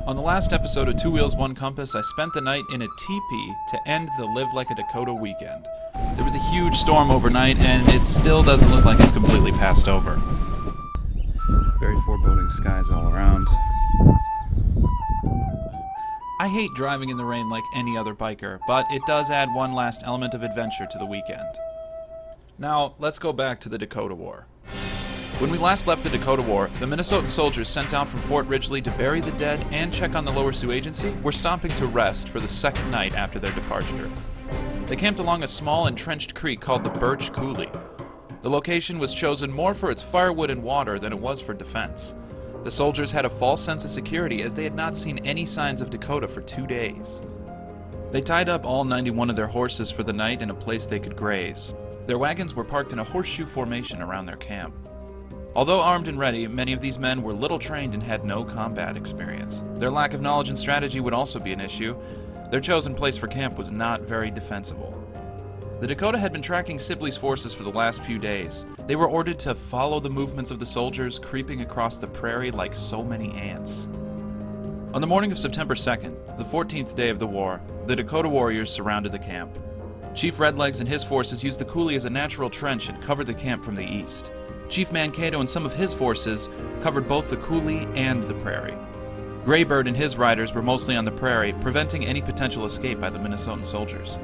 On the last episode of Two Wheels, One Compass, I spent the night in a teepee to end the Live Like a Dakota weekend. There was a huge storm overnight, and it still doesn't look like it's completely passed over. Very foreboding skies all around. I hate driving in the rain like any other biker, but it does add one last element of adventure to the weekend. Now, let's go back to the Dakota War. When we last left the Dakota War, the Minnesotan soldiers sent out from Fort Ridgely to bury the dead and check on the Lower Sioux Agency were stopping to rest for the second night after their departure. They camped along a small entrenched creek called the Birch Coulee. The location was chosen more for its firewood and water than it was for defense. The soldiers had a false sense of security as they had not seen any signs of Dakota for 2 days. They tied up all 91 of their horses for the night in a place they could graze. Their wagons were parked in a horseshoe formation around their camp. Although armed and ready, many of these men were little trained and had no combat experience. Their lack of knowledge and strategy would also be an issue. Their chosen place for camp was not very defensible. The Dakota had been tracking Sibley's forces for the last few days. They were ordered to follow the movements of the soldiers, creeping across the prairie like so many ants. On the morning of September 2nd, the 14th day of the war, the Dakota warriors surrounded the camp. Chief Redlegs and his forces used the coulee as a natural trench and covered the camp from the east. Chief Mankato and some of his forces covered both the coulee and the prairie. Graybird and his riders were mostly on the prairie, preventing any potential escape by the Minnesotan soldiers.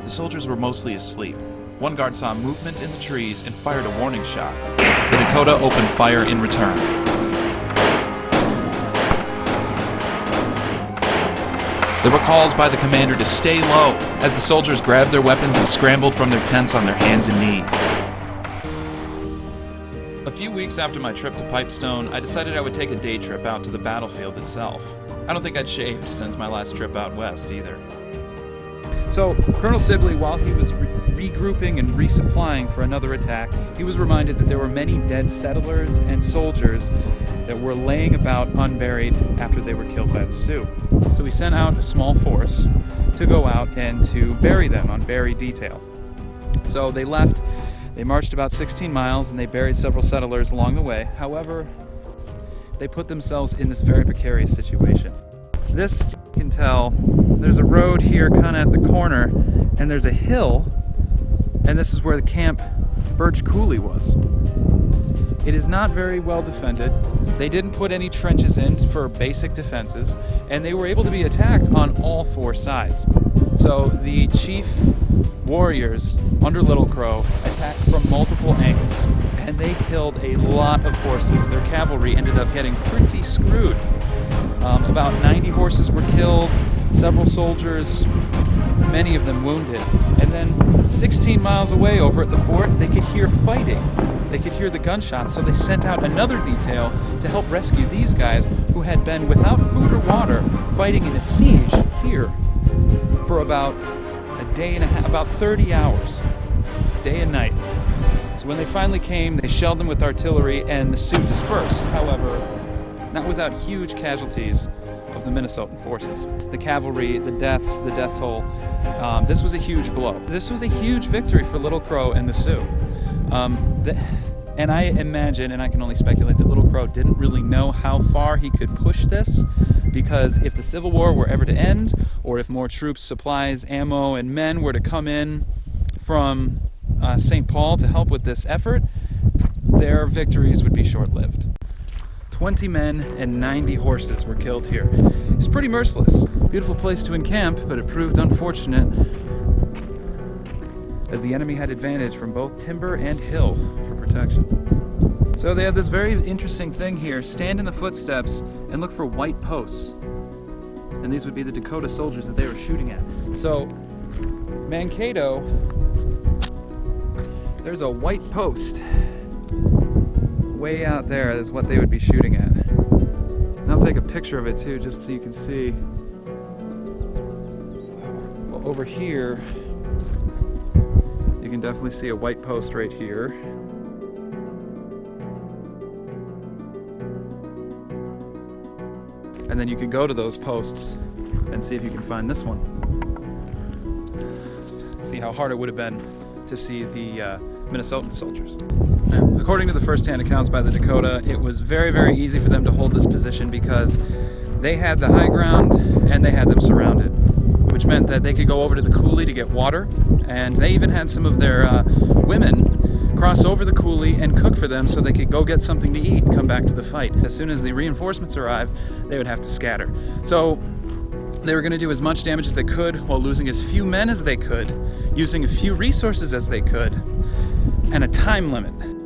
The soldiers were mostly asleep. One guard saw movement in the trees and fired a warning shot. The Dakota opened fire in return. There were calls by the commander to stay low as the soldiers grabbed their weapons and scrambled from their tents on their hands and knees. A few weeks after my trip to Pipestone, I decided I would take a day trip out to the battlefield itself. I don't think I'd shaved since my last trip out west either. So, Colonel Sibley, while he was regrouping and resupplying for another attack, he was reminded that there were many dead settlers and soldiers that were laying about unburied after they were killed by the Sioux. So he sent out a small force to go out and to bury them on buried detail. So they left. They marched about 16 miles and they buried several settlers along the way. However, they put themselves in this very precarious situation. This, you can tell, there's a road here kind of at the corner and there's a hill, and this is where the camp Birch Coulee was. It is not very well defended. They didn't put any trenches in for basic defenses, and they were able to be attacked on all four sides. So the chief warriors under Little Crow attacked from multiple angles, and they killed a lot of horses. Their cavalry ended up getting pretty screwed. About 90 horses were killed, several soldiers, many of them wounded. And then 16 miles away over at the fort, they could hear fighting. They could hear the gunshots, so they sent out another detail to help rescue these guys who had been without food or water fighting in a siege here for about a day and a half, about 30 hours, day and night. So when they finally came, they shelled them with artillery and the Sioux dispersed, however, not without huge casualties of the Minnesotan forces. The cavalry, the deaths, the death toll, this was a huge blow. This was a huge victory for Little Crow and the Sioux. And I imagine, and I can only speculate, that Little Crow didn't really know how far he could push this, because if the Civil War were ever to end, or if more troops, supplies, ammo, and men were to come in from St. Paul to help with this effort, their victories would be short-lived. 20 men and 90 horses were killed here. It's pretty merciless. Beautiful place to encamp, but it proved unfortunate as the enemy had advantage from both timber and hill for protection. So they had this very interesting thing here: stand in the footsteps and look for white posts. And these would be the Dakota soldiers that they were shooting at. So Mankato, there's a white post way out there. That's what they would be shooting at. And I'll take a picture of it too, just so you can see. Well, over here, you can definitely see a white post right here. And then you can go to those posts and see if you can find this one. See how hard it would have been to see the Minnesotan soldiers. According to the first-hand accounts by the Dakota, it was very, very easy for them to hold this position because They had the high ground and they had them surrounded, which meant that they could go over to the coulee to get water, and they even had some of their women cross over the coulee and cook for them so they could go get something to eat and come back to the fight. As soon as the reinforcements arrived, they would have to scatter. So they were going to do as much damage as they could while losing as few men as they could, using as few resources as they could, and a time limit.